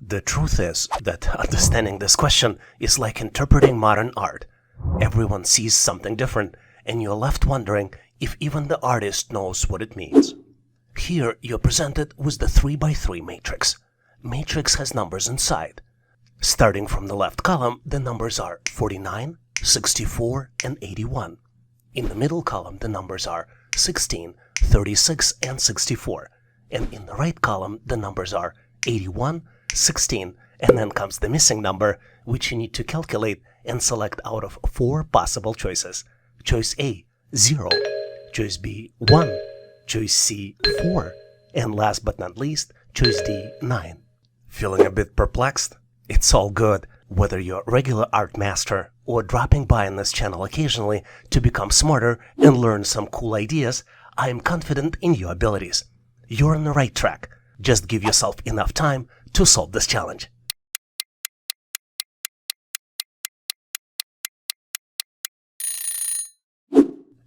The truth is that understanding this question is like interpreting modern art. Everyone sees something different, and you're left wondering if even the artist knows what it means. Here, you're presented with the 3x3 matrix. Matrix has numbers inside. Starting from the left column, the numbers are 49, 64, and 81. In the middle column, the numbers are 16, 36, and 64. And in the right column, the numbers are 81, 16, and then comes the missing number, which you need to calculate and select out of 4 possible choices. Choice A, 0. Choice B, 1. Choice C, 4. And last but not least, choice D, 9. Feeling a bit perplexed? It's all good. Whether you're a regular art master or dropping by on this channel occasionally to become smarter and learn some cool ideas, I am confident in your abilities. You're on the right track. Just give yourself enough time to solve this challenge.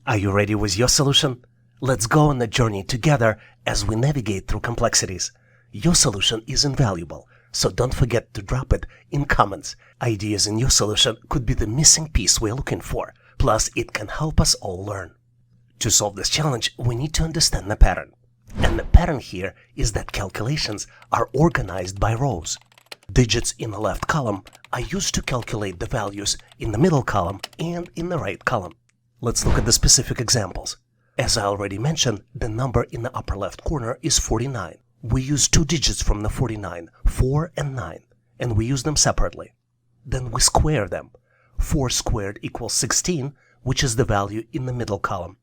Are you ready with your solution? Let's go on the journey together as we navigate through complexities. Your solution is invaluable, so don't forget to drop it in comments. Ideas in your solution could be the missing piece we're looking for, plus it can help us all learn. To solve this challenge, we need to understand the pattern. And the pattern here is that calculations are organized by rows. Digits in the left column are used to calculate the values in the middle column and in the right column. Let's look at the specific examples. As I already mentioned, the number in the upper left corner is 49. We use 2 digits from the 49, 4 and 9, and we use them separately. Then we square them. 4 squared equals 16, which is the value in the middle column.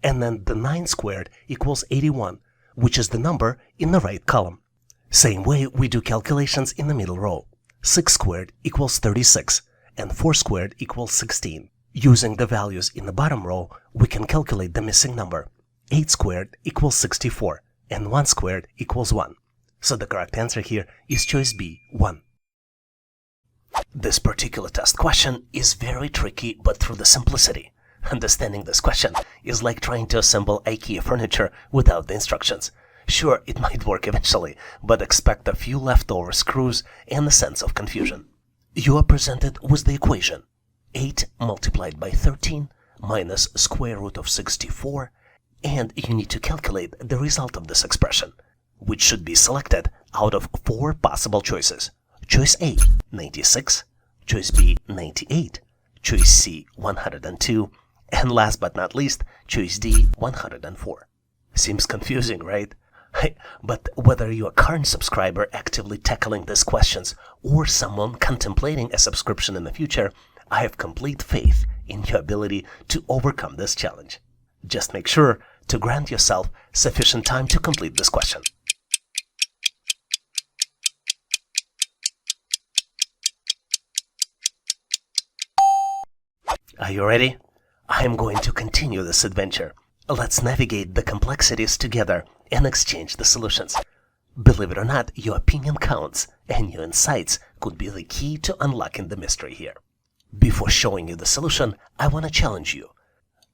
And then the 9 squared equals 81, which is the number in the right column. Same way we do calculations in the middle row. 6 squared equals 36, and 4 squared equals 16. Using the values in the bottom row, we can calculate the missing number. 8 squared equals 64, and 1 squared equals 1. So the correct answer here is choice B, 1. This particular test question is very tricky, but through the simplicity. Understanding this question is like trying to assemble IKEA furniture without the instructions. Sure, it might work eventually, but expect a few leftover screws and a sense of confusion. You are presented with the equation 8 multiplied by 13 minus square root of 64, and you need to calculate the result of this expression, which should be selected out of 4 possible choices. Choice A, 96, choice B, 98, choice C, 102, and last but not least, choice D, 104. Seems confusing, right? But whether you're a current subscriber actively tackling these questions or someone contemplating a subscription in the future, I have complete faith in your ability to overcome this challenge. Just make sure to grant yourself sufficient time to complete this question. Are you ready? I am going to continue this adventure. Let's navigate the complexities together and exchange the solutions. Believe it or not, your opinion counts, and your insights could be the key to unlocking the mystery here. Before showing you the solution, I want to challenge you.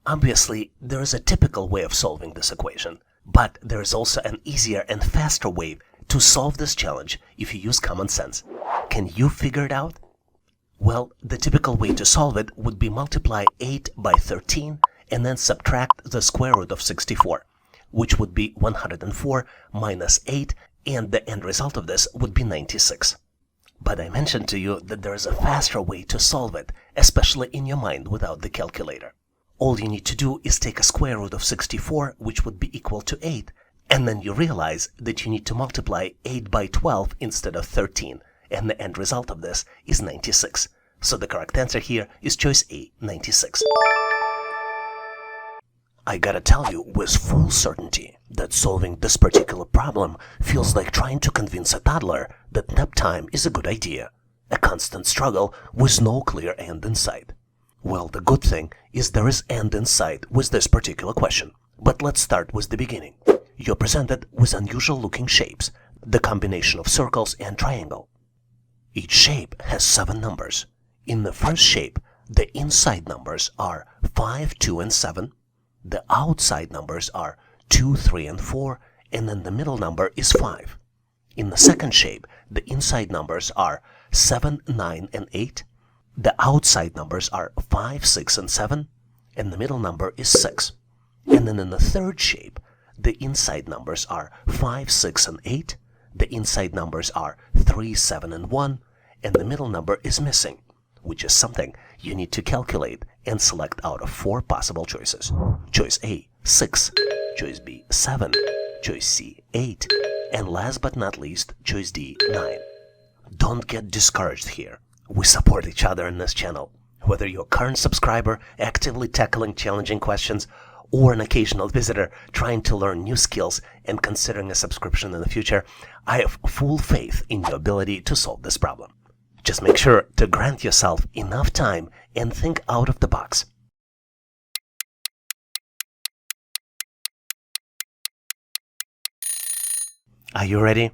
Obviously, there is a typical way of solving this equation, but there is also an easier and faster way to solve this challenge if you use common sense. Can you figure it out? Well, the typical way to solve it would be multiply 8 by 13 and then subtract the square root of 64, which would be 104 minus 8, and the end result of this would be 96. But I mentioned to you that there is a faster way to solve it, especially in your mind without the calculator. All you need to do is take a square root of 64, which would be equal to 8, and then you realize that you need to multiply 8 by 12 instead of 13, and the end result of this is 96. So the correct answer here is choice A, 96. I gotta tell you with full certainty that solving this particular problem feels like trying to convince a toddler that nap time is a good idea, a constant struggle with no clear end in sight. Well, the good thing is there is end in sight with this particular question, but let's start with the beginning. You're presented with unusual looking shapes, the combination of circles and triangle. Each shape has 7 numbers. In the first shape, the inside numbers are 5, 2, and 7. The outside numbers are 2, 3, and 4, and then the middle number is 5. In the second shape, the inside numbers are 7, 9, and 8. The outside numbers are 5, 6, and 7. And the middle number is 6. And then in the third shape, the inside numbers are 5, 6, and 8. The inside numbers are 3, 7, and 1. And the middle number is missing, which is something you need to calculate and select out of 4 possible choices. Choice A, 6. Choice B, 7. Choice C, 8. And last but not least, choice D, 9. Don't get discouraged here. We support each other in this channel. Whether you're a current subscriber actively tackling challenging questions, or an occasional visitor trying to learn new skills and considering a subscription in the future, I have full faith in your ability to solve this problem. Just make sure to grant yourself enough time and think out of the box. Are you ready?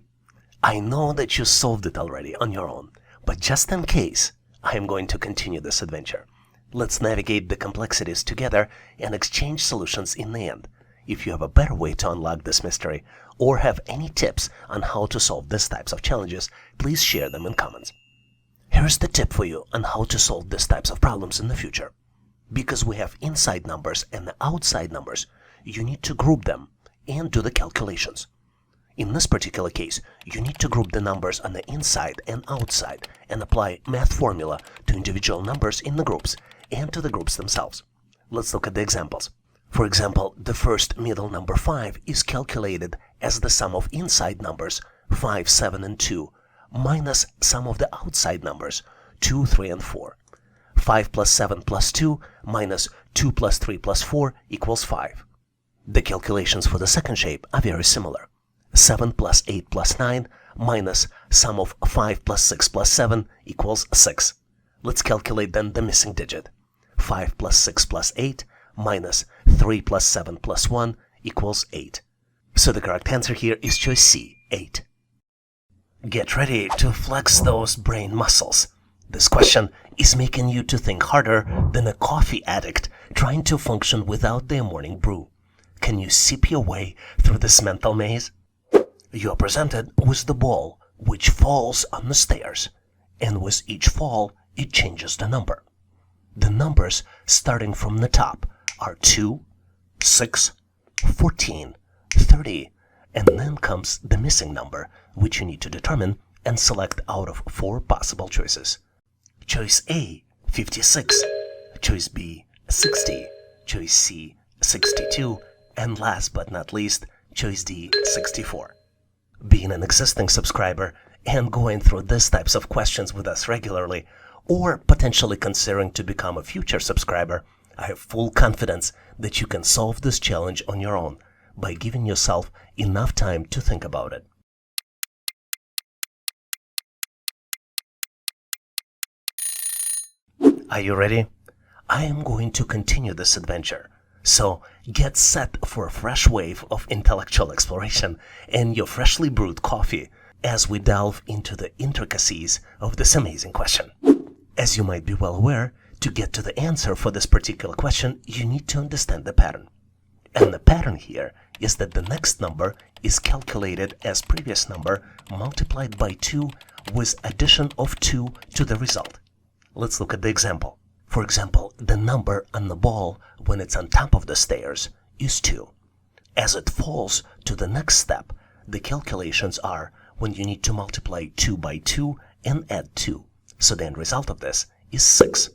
I know that you solved it already on your own, but just in case, I am going to continue this adventure. Let's navigate the complexities together and exchange solutions in the end. If you have a better way to unlock this mystery, or have any tips on how to solve these types of challenges, please share them in comments. Here's the tip for you on how to solve these types of problems in the future. Because we have inside numbers and the outside numbers, you need to group them and do the calculations. In this particular case, you need to group the numbers on the inside and outside and apply math formula to individual numbers in the groups and to the groups themselves. Let's look at the examples. For example, the first middle number 5 is calculated as the sum of inside numbers 5, 7, and 2 minus sum of the outside numbers 2, 3, and 4. 5 plus 7 plus 2 minus 2 plus 3 plus 4 equals 5. The calculations for the second shape are very similar. 7 plus 8 plus 9 minus sum of 5 plus 6 plus 7 equals 6. Let's calculate then the missing digit. 5 plus 6 plus 8 minus 3 plus 7 plus 1 equals 8. So the correct answer here is choice C, 8. Get ready to flex those brain muscles. This question is making you to think harder than a coffee addict trying to function without their morning brew. Can you sip your way through this mental maze? You are presented with the ball, which falls on the stairs, and with each fall, it changes the number. The numbers starting from the top are 2, 6, 14, 30, and then comes the missing number, which you need to determine and select out of 4 possible choices. Choice A, 56, choice B, 60, choice C, 62, and last but not least, choice D, 64. Being an existing subscriber and going through these types of questions with us regularly, or potentially considering to become a future subscriber, I have full confidence that you can solve this challenge on your own by giving yourself enough time to think about it. Are you ready? I am going to continue this adventure. So get set for a fresh wave of intellectual exploration and your freshly brewed coffee as we delve into the intricacies of this amazing question. As you might be well aware, to get to the answer for this particular question, you need to understand the pattern. And the pattern here is that the next number is calculated as previous number multiplied by 2 with addition of 2 to the result. Let's look at the example. For example, the number on the ball when it's on top of the stairs is 2. As it falls to the next step, the calculations are when you need to multiply 2 by 2 and add 2. So the end result of this is 6.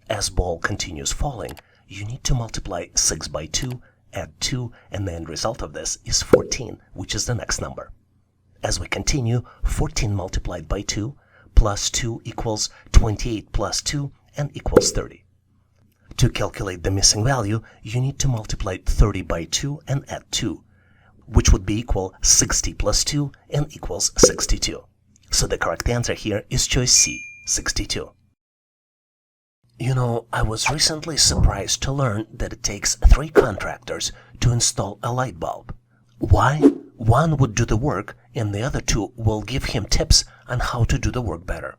As ball continues falling, you need to multiply 6 by 2, add 2, and the end result of this is 14, which is the next number. As we continue, 14 multiplied by 2 plus 2 equals 28 plus 2 and equals 30. To calculate the missing value, you need to multiply 30 by 2 and add 2, which would be equal 60 plus 2 and equals 62. So the correct answer here is choice C, 62. You know, I was recently surprised to learn that it takes 3 contractors to install a light bulb. Why? One would do the work and the other 2 will give him tips on how to do the work better.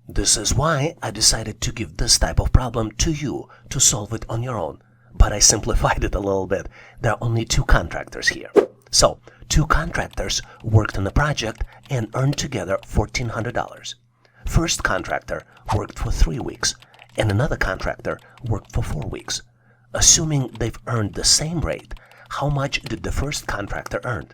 This is why I decided to give this type of problem to you to solve it on your own, but I simplified it a little bit. There are only 2 contractors here. So, two contractors worked on a project and earned together $1,400. First contractor worked for 3 weeks, and another contractor worked for 4 weeks. Assuming they've earned the same rate, how much did the first contractor earn?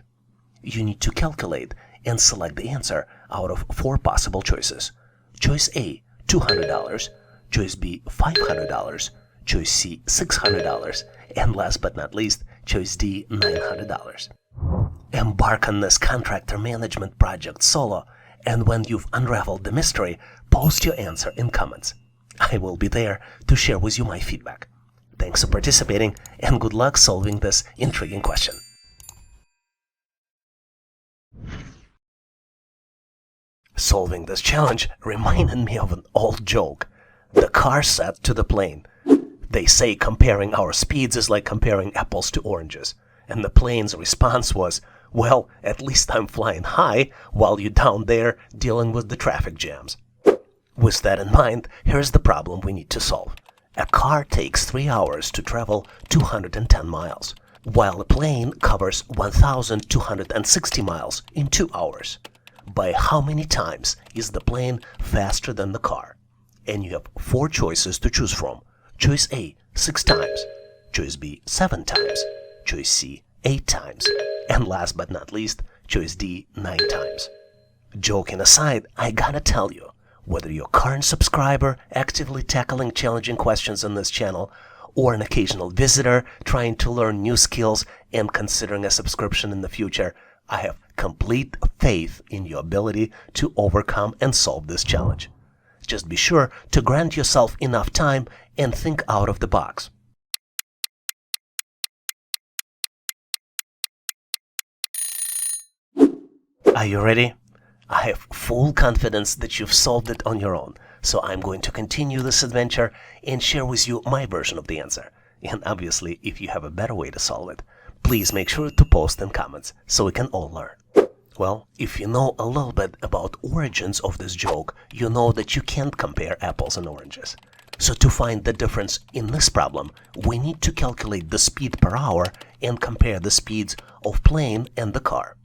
You need to calculate and select the answer out of 4 possible choices. Choice A, $200, choice B, $500, choice C, $600, and last but not least, choice D, $900. Embark on this contractor management project solo, and when you've unraveled the mystery, post your answer in comments. I will be there to share with you my feedback. Thanks for participating, and good luck solving this intriguing question. Solving this challenge reminded me of an old joke. The car said to the plane, "They say comparing our speeds is like comparing apples to oranges." And the plane's response was, "Well, at least I'm flying high while you're down there dealing with the traffic jams." With that in mind, here's the problem we need to solve. A car takes 3 hours to travel 210 miles, while a plane covers 1,260 miles in 2 hours. By how many times is the plane faster than the car? And you have 4 choices to choose from. Choice A, 6 times. Choice B, 7 times. Choice C, 8 times. And last but not least, choice D, 9 times. Joking aside, I gotta tell you, whether you're a current subscriber actively tackling challenging questions on this channel, or an occasional visitor trying to learn new skills and considering a subscription in the future, I have complete faith in your ability to overcome and solve this challenge. Just be sure to grant yourself enough time and think out of the box. Are you ready? I have full confidence that you've solved it on your own, so I'm going to continue this adventure and share with you my version of the answer. And obviously, if you have a better way to solve it, please make sure to post in comments so we can all learn. Well, if you know a little bit about origins of this joke, you know that you can't compare apples and oranges. So to find the difference in this problem, we need to calculate the speed per hour and compare the speeds of plane and the car.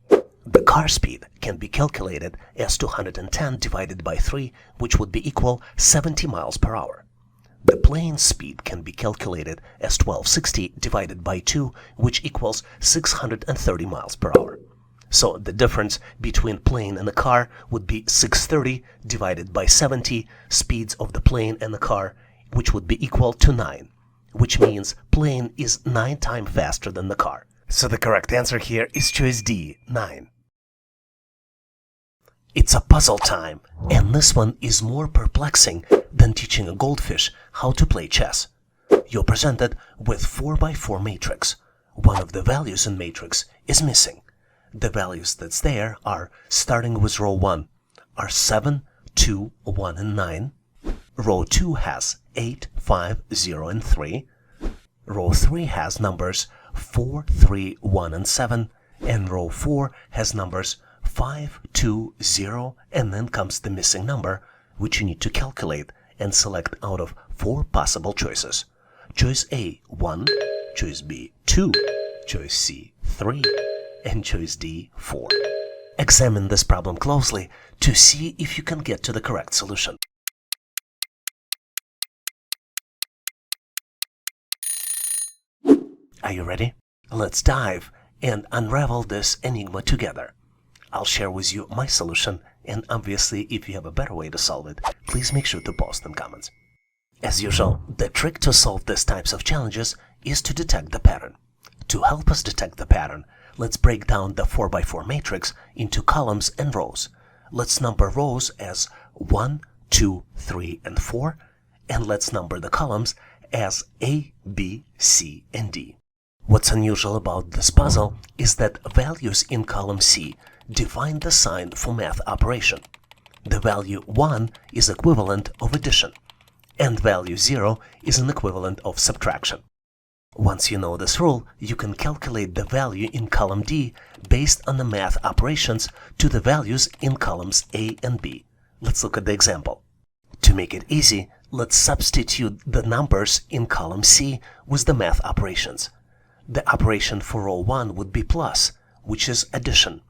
The car speed can be calculated as 210 divided by 3, which would be equal 70 miles per hour. The plane speed can be calculated as 1260 divided by 2, which equals 630 miles per hour. So the difference between plane and the car would be 630 divided by 70 speeds of the plane and the car, which would be equal to 9, which means plane is 9 times faster than the car. So the correct answer here is choice D, 9. It's a puzzle time, and this one is more perplexing than teaching a goldfish how to play chess. You're presented with 4x4 matrix. One of the values in matrix is missing. The values that's there are, starting with row 1, are 7, 2, 1, and 9. Row 2 has 8, 5, 0, and 3. Row 3 has numbers 4, 3, 1, and 7. And row 4 has numbers 5, 2, 0, and then comes the missing number, which you need to calculate and select out of 4 possible choices. Choice A, 1, choice B, 2, choice C, 3, and choice D, 4. Examine this problem closely to see if you can get to the correct solution. Are you ready? Let's dive and unravel this enigma together. I'll share with you my solution, and obviously if you have a better way to solve it, please make sure to post in comments. As usual, the trick to solve these types of challenges is to detect the pattern. To help us detect the pattern, let's break down the 4x4 matrix into columns and rows. Let's number rows as 1, 2, 3, and 4, and let's number the columns as A, B, C, and D. What's unusual about this puzzle is that values in column C define the sign for math operation. The value 1 is equivalent of addition, and value 0 is an equivalent of subtraction. Once you know this rule, you can calculate the value in column D based on the math operations to the values in columns A and B. Let's look at the example. To make it easy, let's substitute the numbers in column C with the math operations. The operation for row 1 would be plus, which is addition.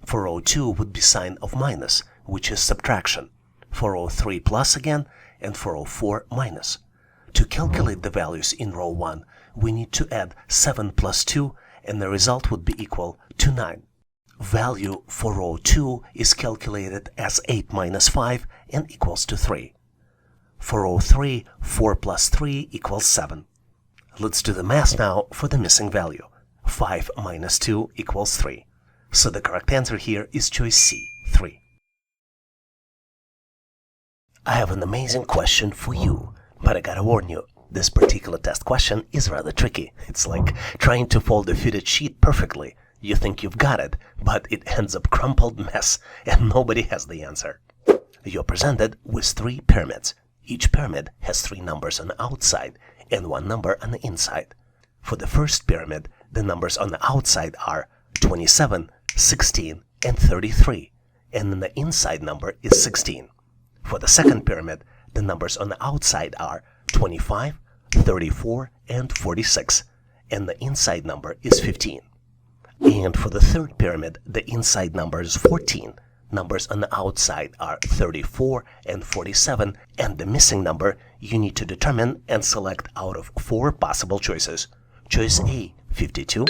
For row 2 would be sign of minus, which is subtraction. For row 3 plus again, and for row 4 minus. To calculate the values in row 1, we need to add 7 plus 2, and the result would be equal to 9. Value for row 2 is calculated as 8 minus 5 and equals to 3. For row 3, 4 plus 3 equals 7. Let's do the math now for the missing value. 5 minus 2 equals 3. So the correct answer here is choice C, 3. I have an amazing question for you, but I gotta warn you, this particular test question is rather tricky. It's like trying to fold a fitted sheet perfectly. You think you've got it, but it ends up crumpled mess, and nobody has the answer. You're presented with 3 pyramids. Each pyramid has 3 numbers on the outside and 1 number on the inside. For the first pyramid, the numbers on the outside are 27, 16, and 33, and then the inside number is 16. For the second pyramid, the numbers on the outside are 25, 34, and 46, and the inside number is 15. And for the third pyramid, the inside number is 14. Numbers on the outside are 34 and 47, and the missing number you need to determine and select out of 4 possible choices. Choice A, 52,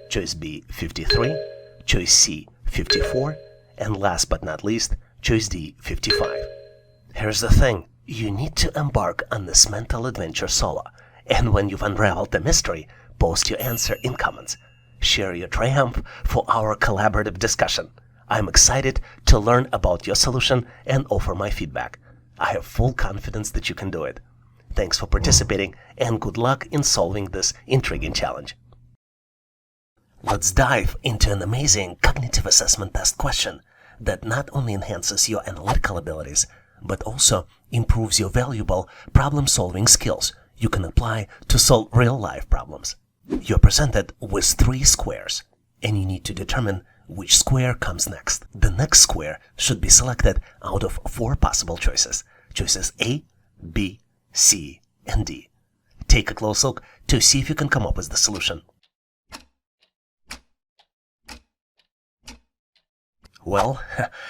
choice B, 53, choice C, 54, and last but not least, choice D, 55. Here's the thing, you need to embark on this mental adventure solo, and when you've unraveled the mystery, post your answer in comments. Share your triumph for our collaborative discussion. I'm excited to learn about your solution and offer my feedback. I have full confidence that you can do it. Thanks for participating and good luck in solving this intriguing challenge. Let's dive into an amazing cognitive assessment test question that not only enhances your analytical abilities, but also improves your valuable problem-solving skills you can apply to solve real-life problems. You're presented with 3 squares, and you need to determine which square comes next. The next square should be selected out of 4 possible choices. Choices A, B, C, and D. Take a close look to see if you can come up with the solution. Well,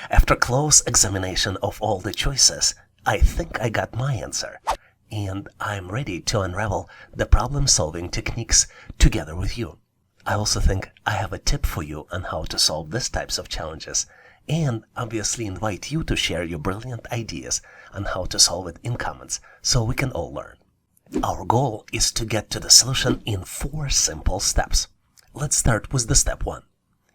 after close examination of all the choices, I think I got my answer. And I'm ready to unravel the problem-solving techniques together with you. I also think I have a tip for you on how to solve these types of challenges, and obviously invite you to share your brilliant ideas on how to solve it in comments so we can all learn. Our goal is to get to the solution in 4 simple steps. Let's start with the step 1.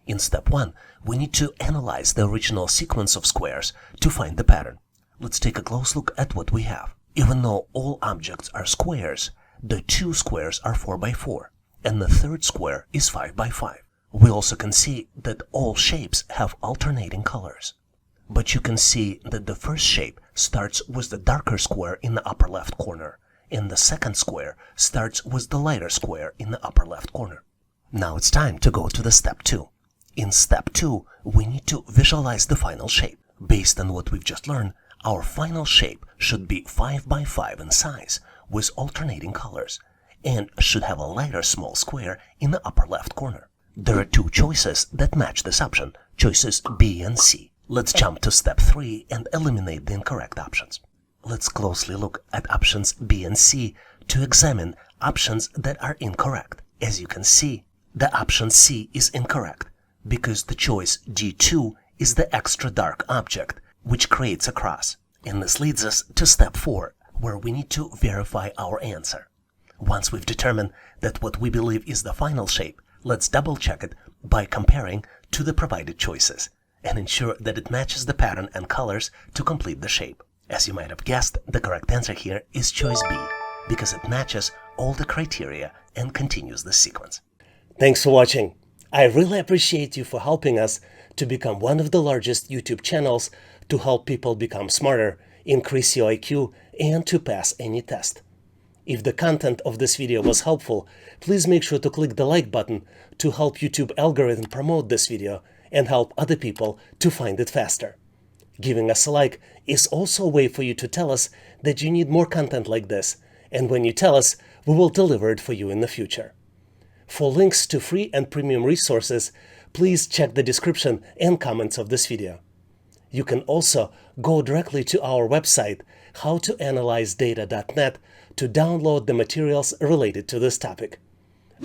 In step 1, we need to analyze the original sequence of squares to find the pattern. Let's take a close look at what we have. Even though all objects are squares, the 2 squares are 4 by 4, and the third square is 5 by 5. We also can see that all shapes have alternating colors. But you can see that the first shape starts with the darker square in the upper left corner, and the second square starts with the lighter square in the upper left corner. Now it's time to go to the step 2. In step 2, we need to visualize the final shape. Based on what we've just learned, our final shape should be 5 by 5 in size, with alternating colors, and should have a lighter small square in the upper left corner. There are 2 choices that match this option, choices B and C. Let's jump to step 3 and eliminate the incorrect options. Let's closely look at options B and C to examine options that are incorrect. As you can see, the option C is incorrect, because the choice D2 is the extra dark object, which creates a cross. And this leads us to step 4, where we need to verify our answer. Once we've determined that what we believe is the final shape, let's double check it by comparing to the provided choices and ensure that it matches the pattern and colors to complete the shape. As you might have guessed, the correct answer here is choice B, because it matches all the criteria and continues the sequence. Thanks for watching. I really appreciate you for helping us to become one of the largest YouTube channels to help people become smarter, increase your IQ, and to pass any test. If the content of this video was helpful, please make sure to click the like button to help YouTube algorithm promote this video and help other people to find it faster. Giving us a like is also a way for you to tell us that you need more content like this, and when you tell us, we will deliver it for you in the future. For links to free and premium resources, please check the description and comments of this video. You can also go directly to our website, howtoanalyzedata.net, to download the materials related to this topic.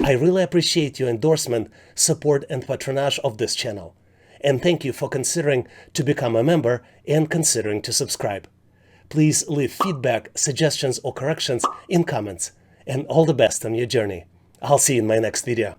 I really appreciate your endorsement, support, and patronage of this channel. And thank you for considering to become a member and considering to subscribe. Please leave feedback, suggestions, or corrections in comments. And all the best on your journey. I'll see you in my next video.